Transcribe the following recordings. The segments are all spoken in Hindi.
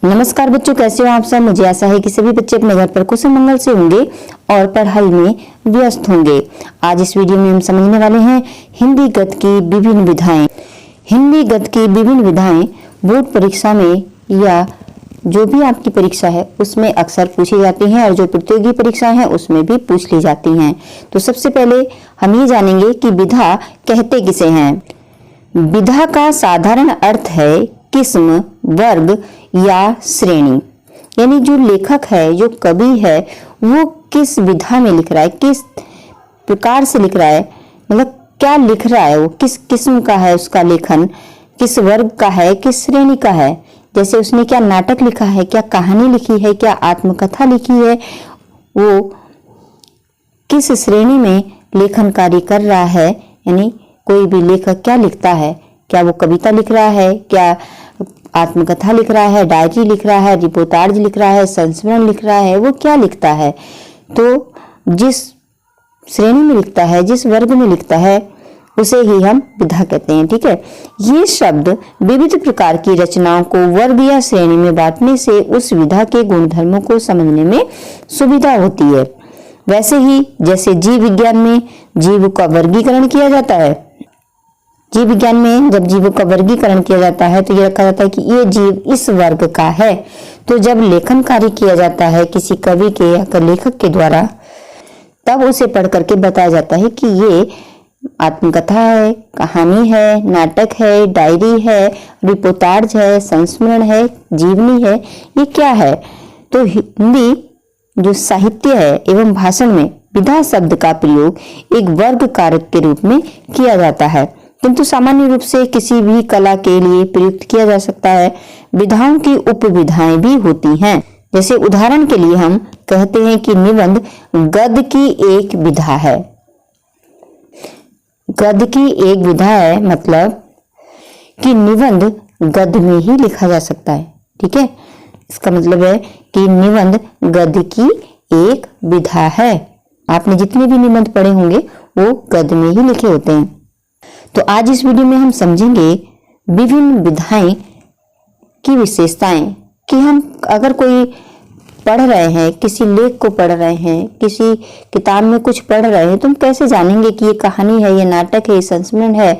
नमस्कार बच्चों, कैसे हो आप सब। मुझे आशा है कि सभी बच्चे अपने घर पर कुशल मंगल से होंगे और पढ़ाई में व्यस्त होंगे। आज इस वीडियो में हम समझने वाले हैं हिंदी गद्य की विभिन्न विधाएं। हिंदी गद्य की विभिन्न विधाएं बोर्ड परीक्षा में या जो भी आपकी परीक्षा है उसमें अक्सर पूछी जाती हैं और जो प्रतियोगी परीक्षा है उसमें भी पूछ ली जाती हैं। तो सबसे पहले हम ये जानेंगे कि विधा कहते किसे हैं। विधा का साधारण अर्थ है किस्म, वर्ग या श्रेणी। यानी जो लेखक है, जो कवि है, वो किस विधा में लिख रहा है, किस प्रकार से लिख रहा है, मतलब क्या लिख रहा है, वो किस किस्म का है, उसका लेखन किस वर्ग का है, किस श्रेणी का है। जैसे उसने क्या नाटक लिखा है, क्या कहानी लिखी है, क्या आत्मकथा लिखी है, वो किस श्रेणी में लेखन कार्य कर रहा है। यानी कोई भी लेखक क्या लिखता है, क्या वो कविता लिख रहा है, क्या आत्मकथा लिख रहा है, डायरी लिख रहा है, रिपोर्टाज लिख रहा है, संस्मरण लिख रहा है, वो क्या लिखता है। तो जिस श्रेणी में लिखता है, जिस वर्ग में लिखता है, उसे ही हम विधा कहते हैं। ठीक है, ये शब्द विविध प्रकार की रचनाओं को वर्ग या श्रेणी में बांटने से उस विधा के गुणधर्मों को समझने में सुविधा होती है। वैसे ही जैसे जीव विज्ञान में जीव का वर्गीकरण किया जाता है, जीव विज्ञान में जब जीवों का वर्गीकरण किया जाता है तो ये रखा जाता है कि ये जीव इस वर्ग का है। तो जब लेखन कार्य किया जाता है किसी कवि के या लेखक के द्वारा, तब उसे पढ़ करके बताया जाता है कि ये आत्मकथा है, कहानी है, नाटक है, डायरी है, रिपोर्टाज है, संस्मरण है, जीवनी है, ये क्या है। तो हिंदी जो साहित्य है एवं भाषण में विधा शब्द का प्रयोग एक वर्ग कारक के रूप में किया जाता है, किंतु सामान्य रूप से किसी भी कला के लिए प्रयुक्त किया जा सकता है। विधाओं की उपविधाएं भी होती हैं। जैसे उदाहरण के लिए हम कहते हैं कि निबंध गद्य की एक विधा है। गद्य की एक विधा है मतलब कि निबंध गद्य में ही लिखा जा सकता है। ठीक है, इसका मतलब है कि निबंध गद्य की एक विधा है। आपने जितने भी निबंध पढ़े होंगे वो गद्य में ही लिखे होते हैं। तो आज इस वीडियो में हम समझेंगे विभिन्न विधाएं की विशेषताएं कि हम अगर कोई पढ़ रहे हैं, किसी लेख को पढ़ रहे हैं, किसी किताब में कुछ पढ़ रहे हैं, तो हम कैसे जानेंगे कि ये कहानी है, ये नाटक है, ये संस्मरण है,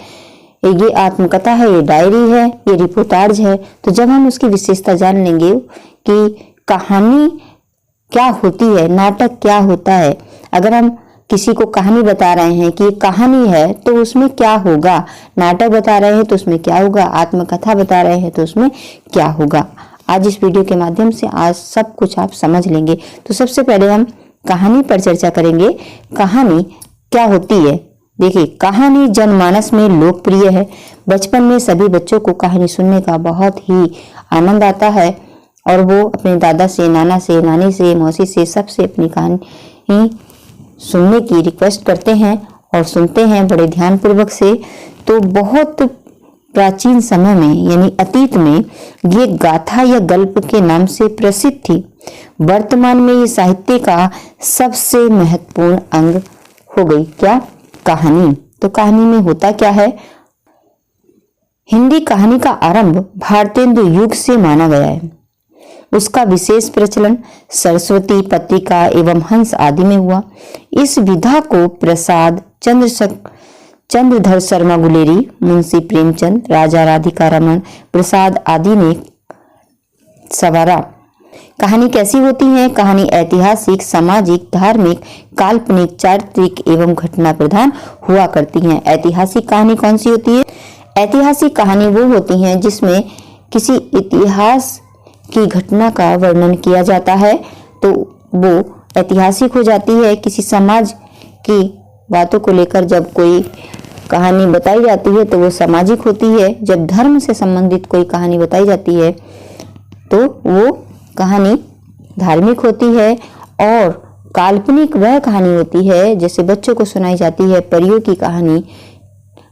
ये आत्मकथा है, ये डायरी है, ये रिपोर्टाज है। तो जब हम उसकी विशेषता जान लेंगे कि कहानी क्या होती है, नाटक क्या होता है। अगर हम किसी को कहानी बता रहे हैं कि कहानी है तो उसमें क्या होगा, नाटक बता रहे हैं तो उसमें क्या होगा, आत्मकथा बता रहे हैं तो उसमें क्या होगा। आज इस वीडियो के माध्यम से आज सब कुछ आप समझ लेंगे। तो सबसे पहले हम कहानी पर चर्चा करेंगे। कहानी क्या होती है। देखिए, कहानी जनमानस में लोकप्रिय है। बचपन में सभी बच्चों को कहानी सुनने का बहुत ही आनंद आता है और वो अपने दादा से, नाना से, नानी से, मौसी से, सबसे अपनी कहानी सुनने की रिक्वेस्ट करते हैं और सुनते हैं बड़े ध्यान पूर्वक से। तो बहुत प्राचीन समय में यानी अतीत में ये गाथा या गल्प के नाम से प्रसिद्ध थी। वर्तमान में ये साहित्य का सबसे महत्वपूर्ण अंग हो गई। क्या? कहानी। तो कहानी में होता क्या है। हिंदी कहानी का आरंभ भारतेंदु युग से माना गया है। उसका विशेष प्रचलन सरस्वती पत्रिका एवं हंस आदि में हुआ। इस विधा को प्रसाद चंद्रधर शर्मा गुलेरी, मुंशी प्रेमचंद, राजा राधिका रमन प्रसाद आदि ने सवारा। कहानी कैसी होती है। कहानी ऐतिहासिक, सामाजिक, धार्मिक, काल्पनिक, चारित्रिक एवं घटना प्रधान हुआ करती है। ऐतिहासिक कहानी कौन सी होती है। ऐतिहासिक कहानी वो होती है जिसमें किसी इतिहास की घटना का वर्णन किया जाता है तो वो ऐतिहासिक हो जाती है। किसी समाज की बातों को लेकर जब कोई कहानी बताई जाती है तो वो सामाजिक होती है। जब धर्म से संबंधित कोई कहानी बताई जाती है तो वो कहानी धार्मिक होती है। और काल्पनिक वह कहानी होती है जैसे बच्चों को सुनाई जाती है परियों की कहानी।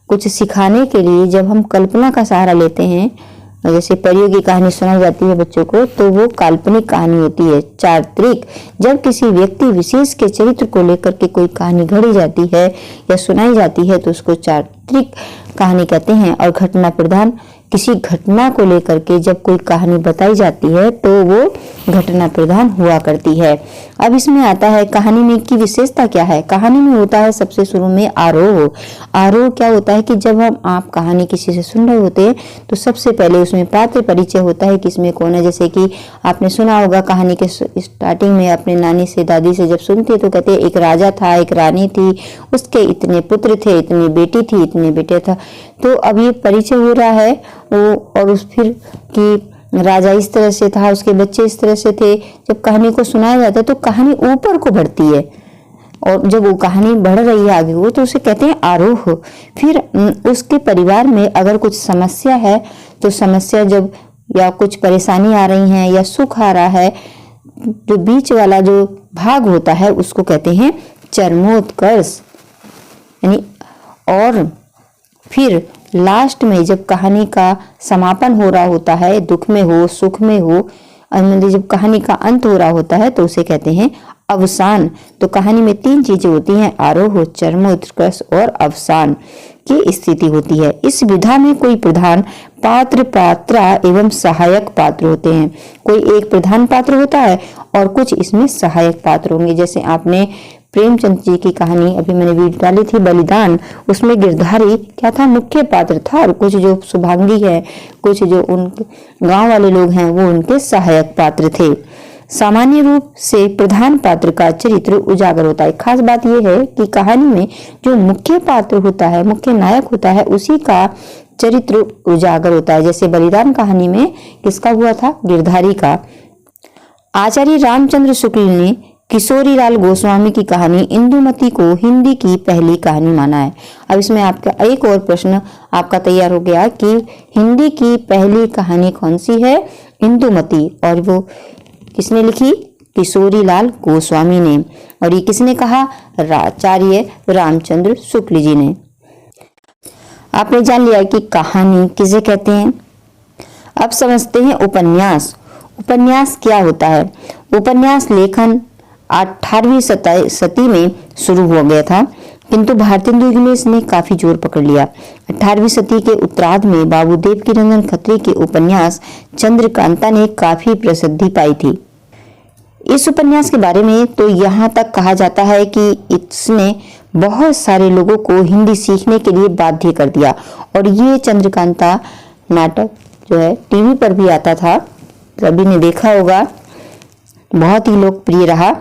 कुछ सिखाने के लिए जब हम कल्पना का सहारा लेते हैं, जैसे परियों की कहानी सुनाई जाती है बच्चों को, तो वो काल्पनिक कहानी होती है। चारित्रिक, जब किसी व्यक्ति विशेष के चरित्र को लेकर के कोई कहानी घड़ी जाती है या सुनाई जाती है तो उसको चारित्रिक कहानी कहते हैं। और घटना प्रधान किसी घटना को लेकर के जब कोई कहानी बताई जाती है तो वो घटना प्रधान हुआ करती है। अब इसमें आता है कहानी में की विशेषता क्या है। कहानी में होता है सबसे शुरू में आरोह। आरोह क्या होता है कि जब आप कहानी किसी से सुन रहे होते हैं तो सबसे पहले उसमें पात्र परिचय होता है, किसमें कौन है। जैसे कि आपने सुना होगा कहानी के स्टार्टिंग में अपने नानी से दादी से जब सुनते तो कहते एक राजा था, एक रानी थी, उसके इतने पुत्र थे, इतनी बेटी थी, इतने बेटे था। तो अब ये परिचय हो रहा है वो, और उस फिर कि राजा इस तरह से था, उसके बच्चे इस तरह से थे। जब कहानी को सुनाया जाता है तो कहानी ऊपर को बढ़ती है, और जब वो कहानी बढ़ रही है आगे वो तो उसे कहते हैं आरोह। फिर उसके परिवार में अगर कुछ समस्या है तो समस्या जब, या कुछ परेशानी आ रही है या सुख आ रहा है, जो बीच वाला जो भाग होता है उसको कहते हैं चरमोत्कर्ष यानी। और फिर लास्ट में जब कहानी का समापन हो रहा होता है, दुख में हो सुख में हो, जब कहानी का अंत हो रहा होता है तो उसे कहते हैं अवसान। तो कहानी में 3 चीजें होती हैं, आरोह, चरमोत्कर्ष और अवसान की स्थिति होती है। इस विधा में कोई प्रधान पात्र, पात्रा एवं सहायक पात्र होते हैं। कोई एक प्रधान पात्र होता है और कुछ इसमें सहायक पात्र होंगे। जैसे आपने प्रेमचंद जी की कहानी अभी मैंने वीडियो डाली थी बलिदान, उसमें गिरधारी क्या था, मुख्य पात्र था, और कुछ जो शुभांगी है, कुछ जो उन गांव वाले लोग हैं वो उनके सहायक पात्र थे। सामान्य रूप से प्रधान पात्र का चरित्र उजागर होता है। खास बात यह है कि कहानी में जो मुख्य पात्र होता है, मुख्य नायक होता है, उसी का चरित्र उजागर होता है। जैसे बलिदान कहानी में किसका हुआ था, गिरधारी का। आचार्य रामचंद्र शुक्ल ने किशोरीलाल गोस्वामी की कहानी इंदुमती को हिंदी की पहली कहानी माना है। अब इसमें आपका एक और प्रश्न आपका तैयार हो गया कि हिंदी की पहली कहानी कौन सी है, इंदुमती, और वो किसने लिखी, किशोरीलाल गोस्वामी ने। और ये किसने कहा, आचार्य रामचंद्र शुक्ल जी ने। आपने जान लिया कि कहानी किसे कहते हैं। अब समझते हैं उपन्यास। उपन्यास क्या होता है। उपन्यास लेखन 18वीं सदी में शुरू हो गया था, किंतु भारतीय हिंदू में इसने काफी जोर पकड़ लिया। 18वीं सदी के उत्तरार्ध में बाबू देवकी नंदन खत्री के उपन्यास चंद्रकांता ने काफी प्रसिद्धि पाई थी। इस उपन्यास के बारे में तो यहाँ तक कहा जाता है कि इसने बहुत सारे लोगों को हिंदी सीखने के लिए बाध्य कर दिया। और ये चंद्रकांता नाटक जो है टीवी पर भी आता था, सभी ने देखा होगा, बहुत ही लोकप्रिय रहा।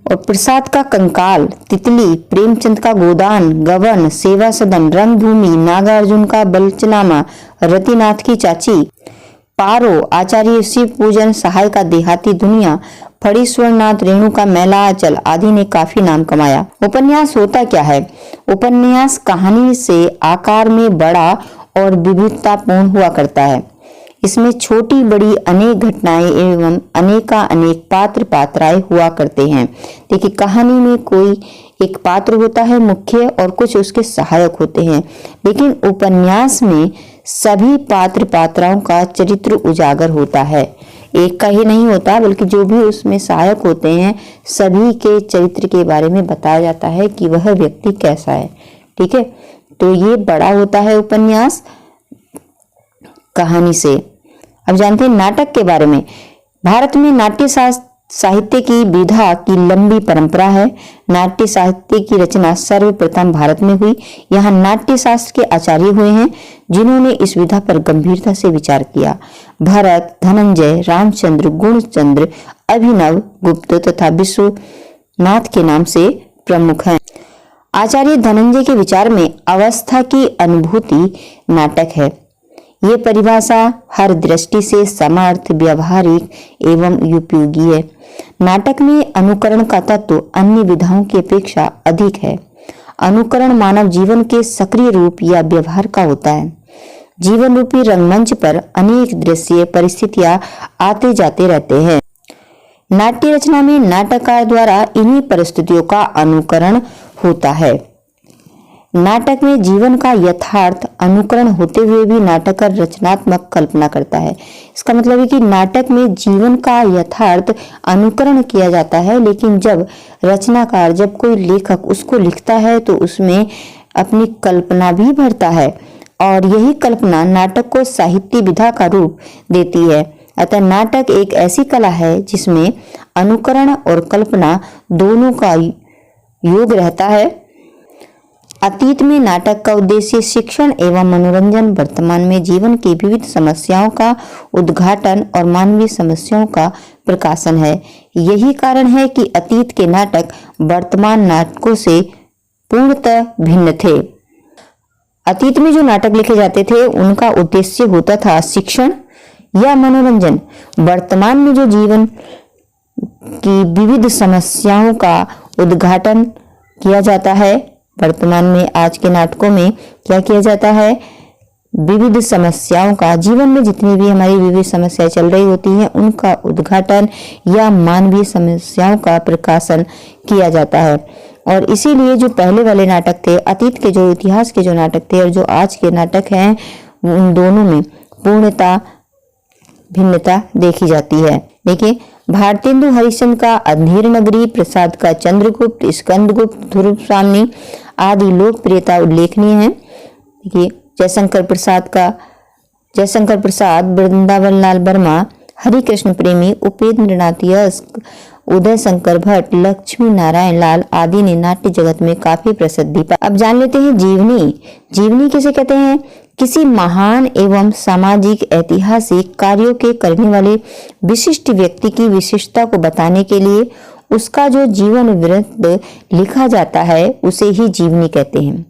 और प्रसाद का कंकाल, तितली, प्रेमचंद का गोदान, गबन, सेवा सदन, रंगभूमि, नागार्जुन का बलचनामा, रतिनाथ की चाची, पारो, आचार्य शिव पूजन सहाय का देहाती दुनिया, फणीश्वरनाथ रेणु का मैला आंचल आदि ने काफी नाम कमाया। उपन्यास होता क्या है। उपन्यास कहानी से आकार में बड़ा और विविधतापूर्ण हुआ करता है। इसमें छोटी बड़ी अनेक घटनाएं एवं अनेक पात्र पात्राएं हुआ करते हैं। देखिए कहानी में कोई एक पात्र होता है मुख्य और कुछ उसके सहायक होते हैं, लेकिन उपन्यास में सभी पात्र पात्राओं का चरित्र उजागर होता है। एक का ही नहीं होता, बल्कि जो भी उसमें सहायक होते हैं सभी के चरित्र के बारे में बताया जाता है कि वह व्यक्ति कैसा है। ठीक है, तो ये बड़ा होता है उपन्यास कहानी से। अब जानते हैं नाटक के बारे में। भारत में नाट्य साहित्य की विधा की लंबी परंपरा है। नाट्य साहित्य की रचना सर्वप्रथम भारत में हुई। यहाँ नाट्य शास्त्र के आचार्य हुए हैं जिन्होंने इस विधा पर गंभीरता से विचार किया। भरत, धनंजय, रामचंद्र, गुणचंद्र, अभिनव गुप्त तथा विश्वनाथ के नाम से प्रमुख हैं। आचार्य धनंजय के विचार में अवस्था की अनुभूति नाटक है। ये परिभाषा हर दृष्टि से समर्थ, व्यवहारिक एवं उपयोगी है। नाटक में अनुकरण का तत्व अन्य विधाओं की अपेक्षा अधिक है। अनुकरण मानव जीवन के सक्रिय रूप या व्यवहार का होता है। जीवन रूपी रंगमंच पर अनेक दृश्य परिस्थितियां आते जाते रहते हैं। नाट्य रचना में नाटककार द्वारा इन्हीं परिस्थितियों का अनुकरण होता है। नाटक में जीवन का यथार्थ अनुकरण होते हुए भी नाटककार रचनात्मक कल्पना करता है। इसका मतलब है कि नाटक में जीवन का यथार्थ अनुकरण किया जाता है, लेकिन जब रचनाकार, जब कोई लेखक उसको लिखता है तो उसमें अपनी कल्पना भी भरता है। और यही कल्पना नाटक को साहित्य विधा का रूप देती है। अतः नाटक एक ऐसी कला है जिसमें अनुकरण और कल्पना दोनों का योग रहता है। अतीत में नाटक का उद्देश्य शिक्षण एवं मनोरंजन, वर्तमान में जीवन की विविध समस्याओं का उद्घाटन और मानवीय समस्याओं का प्रकाशन है। यही कारण है कि अतीत के नाटक वर्तमान नाटकों से पूर्णतः भिन्न थे। अतीत में जो नाटक लिखे जाते थे उनका उद्देश्य होता था शिक्षण या मनोरंजन। वर्तमान में जो जीवन की विविध समस्याओं का उद्घाटन किया जाता है, वर्तमान में आज के नाटकों में क्या किया जाता है, विविध समस्याओं का, जीवन में जितनी भी हमारी विविध समस्याएं चल रही होती हैं उनका उद्घाटन या मानवीय समस्याओं का प्रकाशन किया जाता है। और इसीलिए जो पहले वाले नाटक थे, अतीत के जो इतिहास के जो नाटक थे और जो आज के नाटक हैं, उन दोनों में पूर्णता भिन्नता देखी जाती है। देखिए, भारतेंदु हरिश्चंद्र का अंधेर नगरी, प्रसाद का चंद्रगुप्त, स्कंदगुप्त, ध्रुव सामनी आदि लोकप्रियता उल्लेखनीय है। देखिए, जयशंकर प्रसाद, वृंदावन लाल वर्मा, हरिकृष्ण प्रेमी, उपेंद्र नाथ यस्क, उदय शंकर भट्ट, लक्ष्मी नारायण लाल आदि ने नाट्य जगत में काफी प्रसिद्धि पाई। अब जान लेते हैं जीवनी। जीवनी किसे कहते हैं? किसी महान एवं सामाजिक ऐतिहासिक कार्यों के करने वाले विशिष्ट व्यक्ति की विशिष्टता को बताने के लिए उसका जो जीवन वृत्त लिखा जाता है उसे ही जीवनी कहते हैं।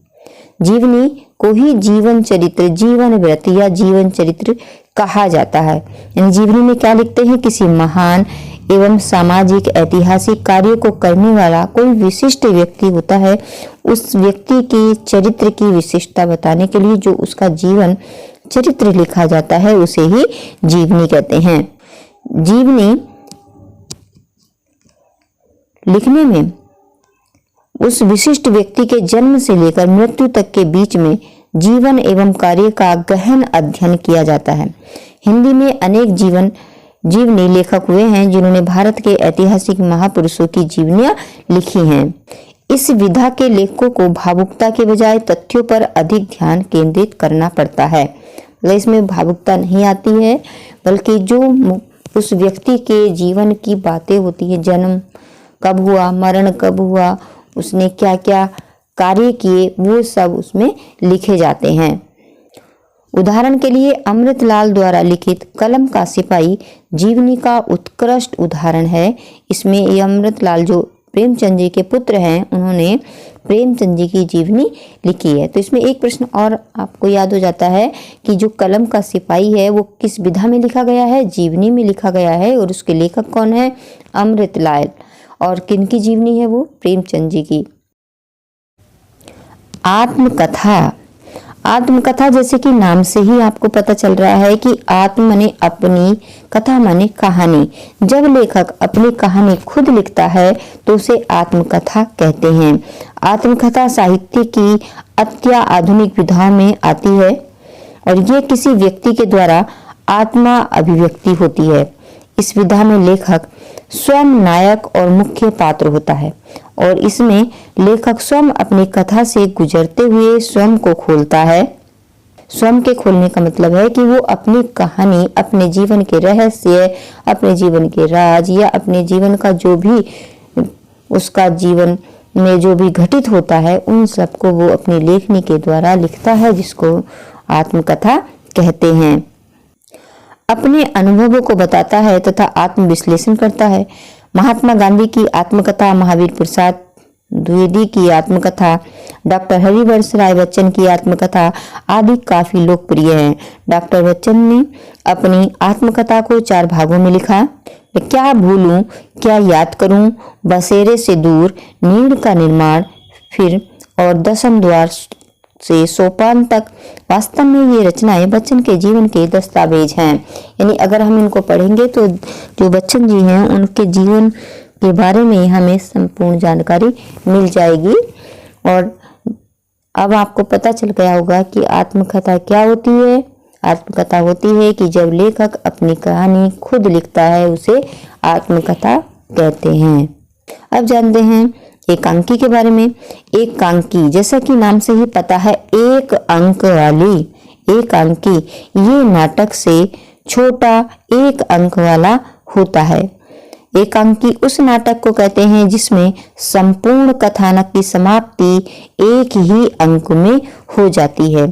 जीवनी को ही जीवन चरित्र, जीवन वृत्त या जीवन चरित्र कहा जाता है। यानी जीवनी में क्या लिखते हैं? किसी महान एवं सामाजिक ऐतिहासिक कार्यों को करने वाला कोई विशिष्ट व्यक्ति होता है, उस व्यक्ति की चरित्र की विशिष्टता बताने के लिए जो उसका जीवन चरित्र लिखा जाता है उसे ही जीवनी कहते हैं। जीवनी लिखने में उस विशिष्ट व्यक्ति के जन्म से लेकर मृत्यु तक के बीच में जीवन एवं कार्य का गहन अध्ययन किया जाता है। हिंदी में अनेक जीवनी लेखक हुए हैं जिन्होंने भारत के ऐतिहासिक महापुरुषों की जीवनियां लिखी हैं। इस विधा के लेखकों को भावुकता के बजाय तथ्यों पर अधिक ध्यान केंद्रित करना पड़ता है। मतलब इसमें भावुकता नहीं आती है, बल्कि जो उस व्यक्ति के जीवन की बातें होती है, जन्म कब हुआ, मरण कब हुआ, उसने क्या क्या कार्य किए, वो सब उसमें लिखे जाते हैं। उदाहरण के लिए अमृतलाल द्वारा लिखित कलम का सिपाही जीवनी का उत्कृष्ट उदाहरण है। इसमें ये अमृतलाल जो प्रेमचंद जी के पुत्र हैं, उन्होंने प्रेमचंद जी की जीवनी लिखी है। तो इसमें एक प्रश्न और आपको याद हो जाता है कि जो कलम का सिपाही है वो किस विधा में लिखा गया है? जीवनी में लिखा गया है। और उसके लेखक कौन है? अमृतलाल। और किनकी जीवनी है वो? प्रेमचंद जी की। आत्मकथा। आत्मकथा जैसे कि नाम से ही आपको पता चल रहा है कि आत्म माने अपनी, कथा माने कहानी। जब लेखक अपनी कहानी खुद लिखता है तो उसे आत्मकथा कहते हैं। आत्मकथा साहित्य की अत्याधुनिक विधाओं में आती है और ये किसी व्यक्ति के द्वारा आत्मा अभिव्यक्ति होती है। इस विधा में लेखक स्वयं नायक और मुख्य पात्र होता है और इसमें लेखक स्वयं अपनी कथा से गुजरते हुए स्वयं को खोलता है। स्वयं के खोलने का मतलब है कि वो अपनी कहानी, अपने जीवन के रहस्य, अपने जीवन के राज या अपने जीवन का जो भी उसका जीवन में जो भी घटित होता है उन सबको वो अपनी लेखनी के द्वारा लिखता है, जिसको आत्मकथा कहते हैं। अपने अनुभवों को बताता है तथा आत्मविश्लेषण करता है। महात्मा गांधी की आत्मकथा, महावीर प्रसाद द्विवेदी की आत्मकथा, डॉक्टर हरिवंश राय बच्चन की आत्मकथा आदि काफी लोकप्रिय हैं। डॉक्टर बच्चन ने अपनी आत्मकथा को 4 भागों में लिखा। क्या भूलूं, क्या याद करूं, बसेरे से दूर, नीड़ का निर्माण, फिर और 10वें द्वार से सोपान तक। वास्तव में ये रचनाएं बच्चन के जीवन के दस्तावेज हैं। यानी अगर हम इनको पढ़ेंगे तो जो बच्चन जी हैं उनके जीवन के बारे में हमें संपूर्ण जानकारी मिल जाएगी। और अब आपको पता चल गया होगा कि आत्मकथा क्या होती है। आत्मकथा होती है कि जब लेखक अपनी कहानी खुद लिखता है उसे आत्मकथा कहते हैं। अब जानते हैं एकांकी के बारे में। एकांकी जैसा कि नाम से ही पता है, एक अंक वाली एकांकी ये नाटक से छोटा एक अंक वाला होता है। एकांकी उस नाटक को कहते हैं जिसमें संपूर्ण कथानक की समाप्ति एक ही अंक में हो जाती है।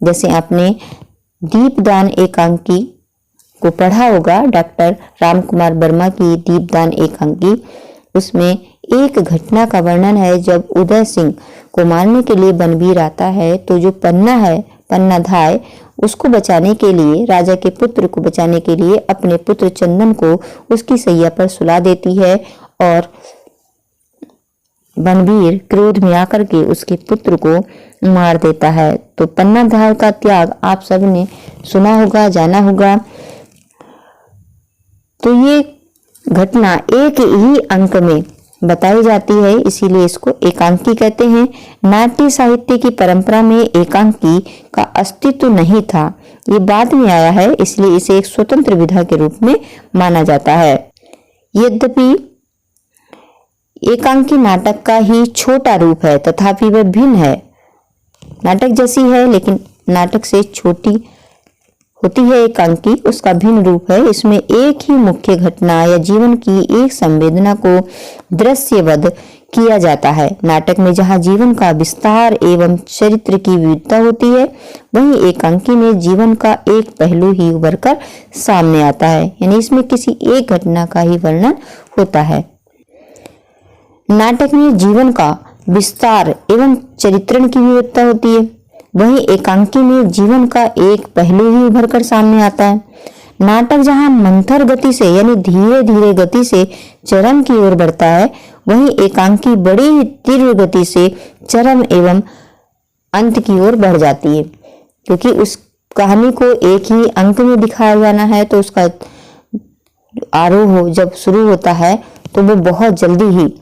जैसे आपने दीपदान एकांकी को पढ़ा होगा, डॉक्टर रामकुमार वर्मा की दीपदान एकांकी। उसमें एक घटना का वर्णन है जब उदय सिंह को मारने के लिए बनवीर आता है, तो जो पन्ना है, पन्नाधाय, उसको बचाने के लिए, राजा के पुत्र को बचाने के लिए अपने पुत्र चंदन को उसकी सैया पर सुला देती है और बनवीर क्रोध में आकर के उसके पुत्र को मार देता है। तो पन्नाधाय का त्याग आप सबने सुना होगा, जाना होगा। तो ये घटना एक ही अंक में बताई जाती है, इसीलिए इसको एकांकी कहते हैं। नाट्य साहित्य की परंपरा में एकांकी का अस्तित्व नहीं था, ये बाद में आया है, इसलिए इसे एक स्वतंत्र विधा के रूप में माना जाता है। यद्यपि एकांकी नाटक का ही छोटा रूप है, तथापि वह भिन्न है। नाटक जैसी है लेकिन नाटक से छोटी होती है एकांकी, उसका भिन्न रूप है। इसमें एक ही मुख्य घटना या जीवन की एक संवेदना को दृश्यबद्ध किया जाता है। नाटक में जहाँ जीवन का विस्तार एवं चरित्र की विविधता होती है, वहीं एकांकी में जीवन का एक पहलू ही उभर कर सामने आता है, यानी इसमें किसी एक घटना का ही वर्णन होता है। नाटक में जीवन का विस्तार एवं चरित्रण की विविधता होती है, वहीं एकांकी में जीवन का एक पहलू ही उभर कर सामने आता है। नाटक जहां मंथर गति से यानी धीरे धीरे गति से चरम की ओर बढ़ता है, वहीं एकांकी बड़ी ही तीव्र गति से चरम एवं अंत की ओर बढ़ जाती है। क्योंकि उस कहानी को एक ही अंक में दिखाया जाना है, तो उसका आरोह जब शुरू होता है तो वो बहुत जल्दी ही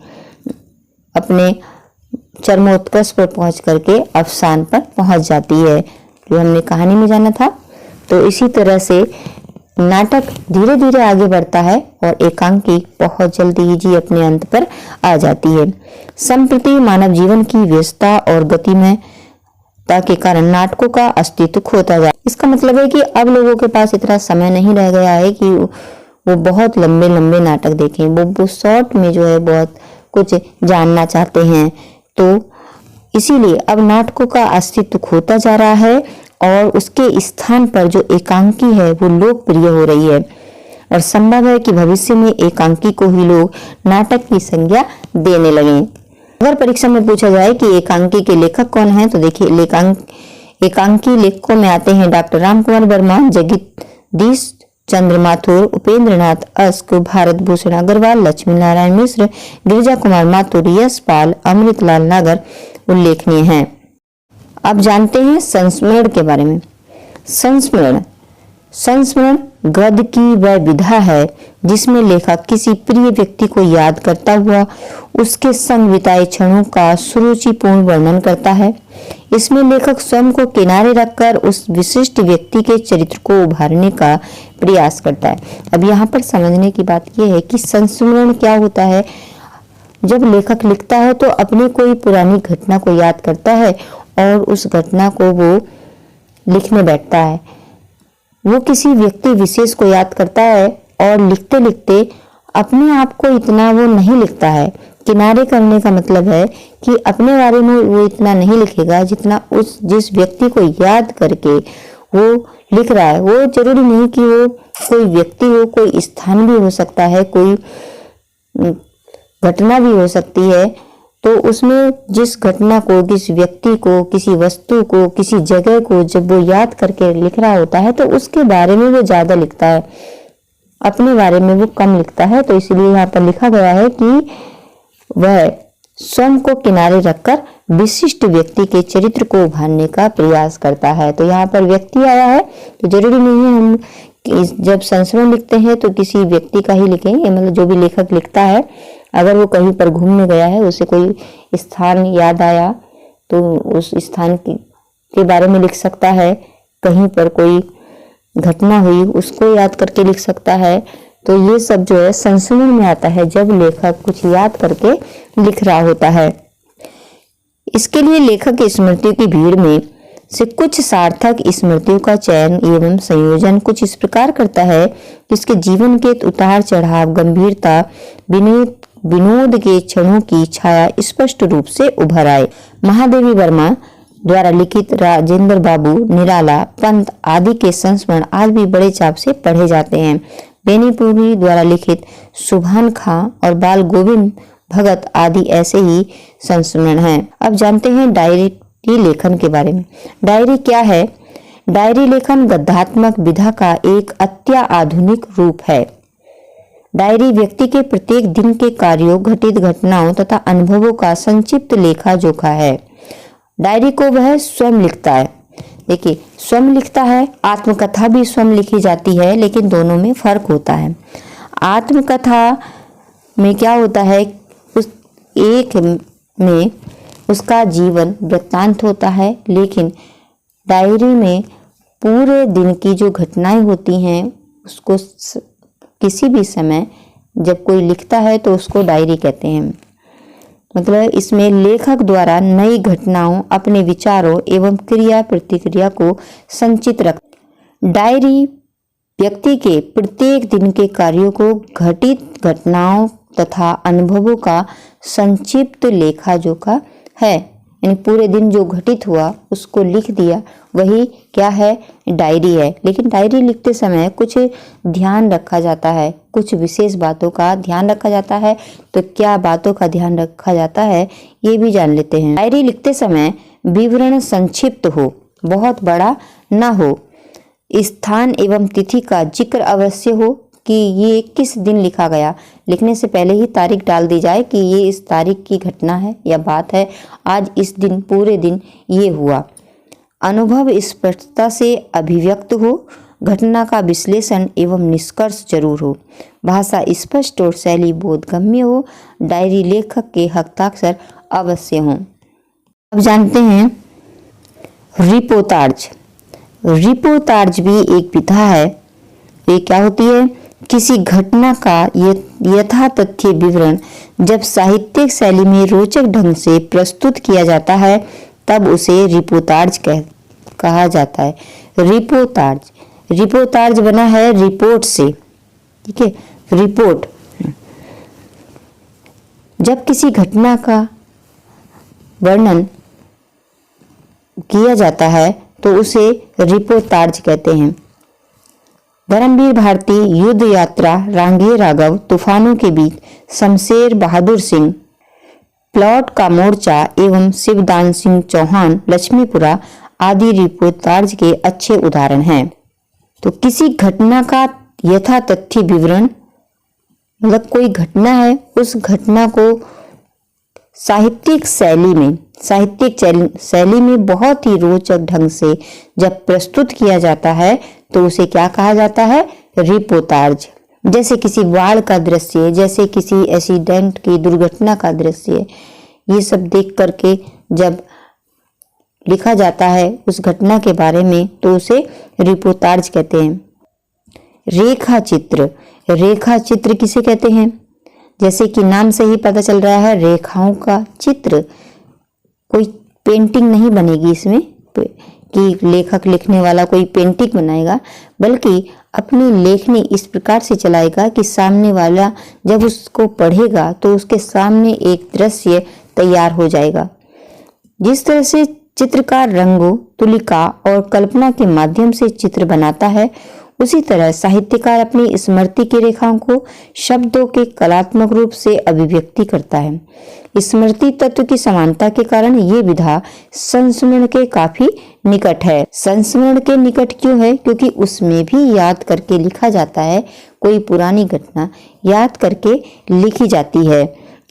अपने चरमोत्कर्ष पर पहुंच करके अवसान पर पहुंच जाती है, जो हमने कहानी में जाना था। तो इसी तरह से नाटक धीरे धीरे आगे बढ़ता है और एकांकी बहुत जल्दी ही अपने अंत पर आ जाती है। संप्रति मानव जीवन की व्यस्तता और गतिमयता के कारण नाटकों का अस्तित्व खोता जाए। इसका मतलब है कि अब लोगों के पास इतना समय नहीं रह गया है कि वो बहुत लंबे लंबे नाटक देखें। वो शॉर्ट में जो है बहुत कुछ जानना चाहते हैं, तो इसीलिए अब नाटकों का अस्तित्व खोता जा रहा है और उसके स्थान पर जो एकांकी है वो लोकप्रिय हो रही है। और संभव है कि भविष्य में एकांकी को ही लोग नाटक की संज्ञा देने लगे। अगर परीक्षा में पूछा जाए कि एकांकी के लेखक कौन हैं, तो देखिए एकांकी लेखकों में आते हैं डॉक्टर रामकुमार वर्मा, जगदीश चंद्र माथुर, उपेंद्र नाथ अस्क, भारत भूषण अग्रवाल, लक्ष्मी नारायण मिश्र, गिरिजा कुमार माथुर, यश पाल, अमृतलाल नागर उल्लेखनीय हैं। अब जानते हैं संस्मरण के बारे में। संस्मरण गद्य की वह विधा है जिसमें लेखक किसी प्रिय व्यक्ति को याद करता हुआ उसके संग बिताए क्षणों का सुरुचिपूर्ण वर्णन करता है। इसमें लेखक स्वयं को किनारे रखकर उस विशिष्ट व्यक्ति के चरित्र को उभारने का प्रयास करता है। अब यहाँ पर समझने की बात यह है कि संस्मरण क्या होता है। जब लेखक लिखता है तो अपनी कोई पुरानी घटना को याद करता है और उस घटना को वो लिखने बैठता है। वो किसी व्यक्ति विशेष को याद करता है और लिखते लिखते अपने आप को इतना वो नहीं लिखता है। किनारे करने का मतलब है कि अपने बारे में वो इतना नहीं लिखेगा जितना उस जिस व्यक्ति को याद करके वो लिख रहा है। वो जरूरी नहीं कि वो कोई व्यक्ति हो, कोई स्थान भी हो सकता है, कोई घटना भी हो सकती है। तो उसमें जिस घटना को, किसी व्यक्ति को, किसी वस्तु को, किसी जगह को जब वो याद करके लिख रहा होता है तो उसके बारे में वो ज्यादा लिखता है, अपने बारे में वो कम लिखता है। तो इसलिए यहाँ पर लिखा गया है कि वह स्वयं को किनारे रखकर विशिष्ट व्यक्ति के चरित्र को उभारने का प्रयास करता है। तो यहाँ पर व्यक्ति आया है तो जरूरी नहीं है हम जब संस्मरण लिखते हैं तो किसी व्यक्ति का ही लिखेंगे। मतलब जो भी लेखक लिखता है, अगर वो कहीं पर घूमने गया है, उसे कोई स्थान याद आया तो उस स्थान के बारे में लिख सकता है। कहीं पर कोई घटना हुई उसको याद करके लिख सकता है। तो ये सब जो है संस्मरण में आता है जब लेखक कुछ याद करके लिख रहा होता है। इसके लिए लेखक की स्मृतियों की भीड़ में से कुछ सार्थक स्मृतियों का चयन एवं संयोजन कुछ इस प्रकार करता है कि उसके जीवन के उतार चढ़ाव, गंभीरता, विनोद के क्षणों की छाया स्पष्ट रूप से उभर आए। महादेवी वर्मा द्वारा लिखित राजेंद्र बाबू, निराला, पंत आदि के संस्मरण आज भी बड़े चाव से पढ़े जाते हैं। बेनीपुरी द्वारा लिखित सुभान खां और बाल गोविंद भगत आदि ऐसे ही संस्मरण हैं। अब जानते हैं डायरी लेखन के बारे में। डायरी क्या है? डायरी लेखन गद्यात्मक विधा का एक अत्याधुनिक रूप है। डायरी व्यक्ति के प्रत्येक दिन के कार्यों, घटित घटनाओं तथा अनुभवों का संक्षिप्त लेखा जोखा है। डायरी को वह स्वयं लिखता है। देखिए, स्वयं लिखता है, आत्मकथा भी स्वयं लिखी जाती है, लेकिन दोनों में फर्क होता है। आत्मकथा में क्या होता है, उस एक में उसका जीवन वृत्तांत होता है, लेकिन डायरी में पूरे दिन की जो घटनाएं होती हैं उसको किसी भी समय जब कोई लिखता है तो उसको डायरी कहते हैं। मतलब इसमें लेखक द्वारा नई घटनाओं, अपने विचारों एवं क्रिया प्रतिक्रिया को संचित रख। डायरी व्यक्ति के प्रत्येक दिन के कार्यों को, घटित घटनाओं तथा अनुभवों का संक्षिप्त लेखा जोखा है। यानी पूरे दिन जो घटित हुआ उसको लिख दिया, वही क्या है? डायरी है। लेकिन डायरी लिखते समय कुछ ध्यान रखा जाता है, कुछ विशेष बातों का ध्यान रखा जाता है। तो क्या बातों का ध्यान रखा जाता है ये भी जान लेते हैं। डायरी लिखते समय विवरण संक्षिप्त हो, बहुत बड़ा ना हो। स्थान एवं तिथि का जिक्र अवश्य हो कि ये किस दिन लिखा गया। लिखने से पहले ही तारीख डाल दी जाए कि ये इस तारीख की घटना है या बात है, आज इस दिन पूरे दिन ये हुआ। अनुभव स्पष्टता से अभिव्यक्त हो, घटना का विश्लेषण एवं निष्कर्ष जरूर हो, भाषा स्पष्ट और शैली बोधगम्य हो, डायरी लेखक के हस्ताक्षर अवश्य हों। अब जानते हैं रिपोर्टाज। रिपोर्टाज भी एक विधा है। ये क्या होती है? किसी घटना का यथातथ्य विवरण जब साहित्यिक शैली में रोचक ढंग से प्रस्तुत किया जाता है तब उसे रिपोर्टाज कहा जाता है। रिपोर्टाज बना है रिपोर्ट से, ठीक है, रिपोर्ट। जब किसी घटना का वर्णन किया जाता है तो उसे रिपोर्टाज कहते हैं। धर्मवीर भारती, युद्ध यात्रा, रांगे राघव, तूफानों के बीच, शमशेर बहादुर सिंह, प्लॉट का मोर्चा एवं शिवदान सिंह चौहान, लक्ष्मीपुरा आदि रिपोर्टाज के अच्छे उदाहरण हैं। तो किसी घटना का यथातथ्य विवरण, मतलब कोई घटना है, उस घटना को साहित्यिक शैली में बहुत ही रोचक ढंग से जब प्रस्तुत किया जाता है तो उसे क्या कहा जाता है? रिपोर्टाज। जैसे किसी वार का दृश्य, जैसे किसी एक्सीडेंट की, दुर्घटना का दृश्य, ये सब देख करके जब लिखा जाता है उस घटना के बारे में तो उसे रिपोर्टाज कहते हैं। रेखा चित्र किसे कहते हैं? जैसे कि नाम से ही पता चल रहा है, रेखाओं का चित्र। कोई पेंटिंग नहीं बनेगी इसमें कि लेखक लिखने वाला कोई पेंटिंग बनाएगा, बल्कि अपनी लेखनी इस प्रकार से चलाएगा कि सामने वाला जब उसको पढ़ेगा तो उसके सामने एक दृश्य तैयार हो जाएगा। जिस तरह से चित्रकार रंगों, तुलिका और कल्पना के माध्यम से चित्र बनाता है, उसी तरह साहित्यकार अपनी स्मृति की रेखाओं को शब्दों के कलात्मक रूप से अभिव्यक्ति करता है। स्मृति तत्व की समानता के कारण ये विधा संस्मरण के काफी निकट है। संस्मरण के निकट क्यों है? क्योंकि उसमें भी याद करके लिखा जाता है, कोई पुरानी घटना याद करके लिखी जाती है,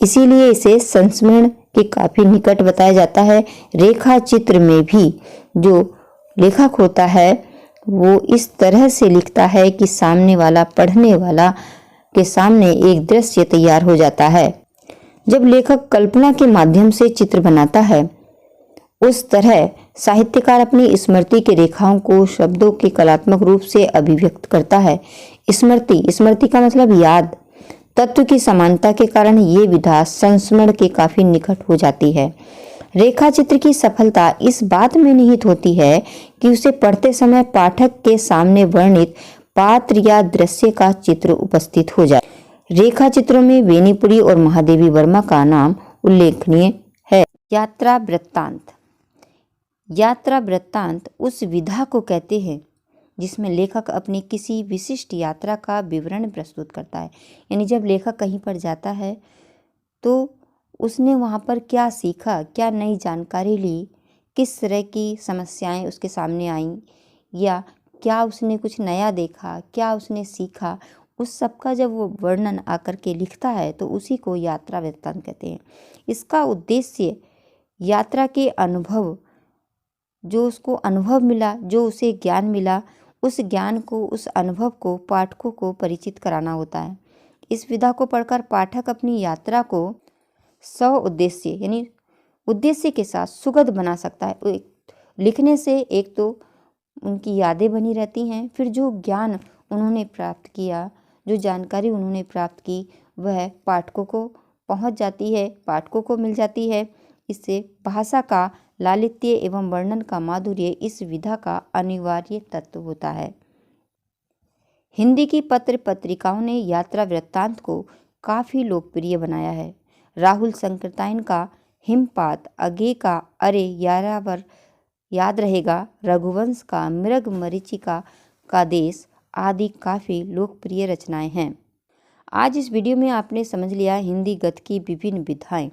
इसीलिए इसे संस्मरण के काफी निकट बताया जाता है। रेखा चित्र में भी जो लेखक होता है वो इस तरह से लिखता है कि सामने वाला, पढ़ने वाला के सामने एक दृश्य तैयार हो जाता है। जब लेखक कल्पना के माध्यम से चित्र बनाता है, उस तरह साहित्यकार अपनी स्मृति की रेखाओं को शब्दों के कलात्मक रूप से अभिव्यक्त करता है। स्मृति का मतलब याद तत्व की समानता के कारण ये विधा संस्मरण के काफी निकट हो जाती है। रेखा चित्र की सफलता इस बात में निहित होती है कि उसे पढ़ते समय पाठक के सामने वर्णित पात्र या दृश्य का चित्र उपस्थित हो जाए। रेखा चित्रों में बेनीपुरी और महादेवी वर्मा का नाम उल्लेखनीय है। यात्रा वृत्तांत। यात्रा वृत्तांत उस विधा को कहते हैं जिसमें लेखक अपनी किसी विशिष्ट यात्रा का विवरण प्रस्तुत करता है। यानी जब लेखक कहीं पर जाता है तो उसने वहाँ पर क्या सीखा, क्या नई जानकारी ली, किस तरह की समस्याएं उसके सामने आईं, या क्या उसने कुछ नया देखा, क्या उसने सीखा, उस सब का जब वो वर्णन आकर के लिखता है तो उसी को यात्रा वृत्तांत कहते हैं। इसका उद्देश्य यात्रा के अनुभव, जो उसको अनुभव मिला, जो उसे ज्ञान मिला, उस ज्ञान को, उस अनुभव को पाठकों को परिचित कराना होता है। इस विधा को पढ़कर पाठक अपनी यात्रा को स्व उद्देश्य यानी उद्देश्य के साथ सुगध बना सकता है। लिखने से एक तो उनकी यादें बनी रहती हैं, फिर जो ज्ञान उन्होंने प्राप्त किया, जो जानकारी उन्होंने प्राप्त की, वह पाठकों को पहुंच जाती है, पाठकों को मिल जाती है। इससे भाषा का लालित्य एवं वर्णन का माधुर्य इस विधा का अनिवार्य तत्व होता है। हिंदी की पत्र पत्रिकाओं ने यात्रा वृत्तांत को काफ़ी लोकप्रिय बनाया है। राहुल संकृतायन का हिमपात, अगे का अरे यारावर याद रहेगा, रघुवंश का मृग मरीचिका का देश आदि काफ़ी लोकप्रिय रचनाएं हैं। आज इस वीडियो में आपने समझ लिया हिंदी गद्य की विभिन्न विधाएं।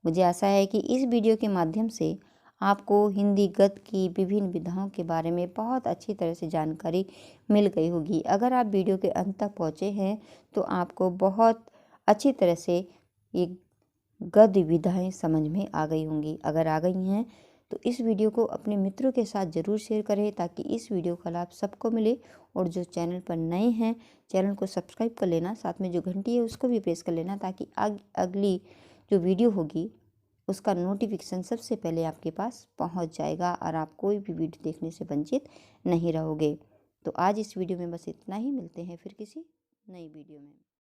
मुझे आशा है कि इस वीडियो के माध्यम से आपको हिंदी गद्य की विभिन्न विधाओं के बारे में बहुत अच्छी तरह से जानकारी मिल गई होगी। अगर आप वीडियो के अंत तक पहुँचे हैं तो आपको बहुत अच्छी तरह से ये गद्य विधाएं समझ में आ गई होंगी। अगर आ गई हैं तो इस वीडियो को अपने मित्रों के साथ ज़रूर शेयर करें ताकि इस वीडियो का लाभ सबको मिले। और जो चैनल पर नए हैं, चैनल को सब्सक्राइब कर लेना, साथ में जो घंटी है उसको भी प्रेस कर लेना ताकि अगली जो वीडियो होगी उसका नोटिफिकेशन सबसे पहले आपके पास पहुंच जाएगा और आप कोई भी वीडियो देखने से वंचित नहीं रहोगे। तो आज इस वीडियो में बस इतना ही। मिलते हैं फिर किसी नई वीडियो में।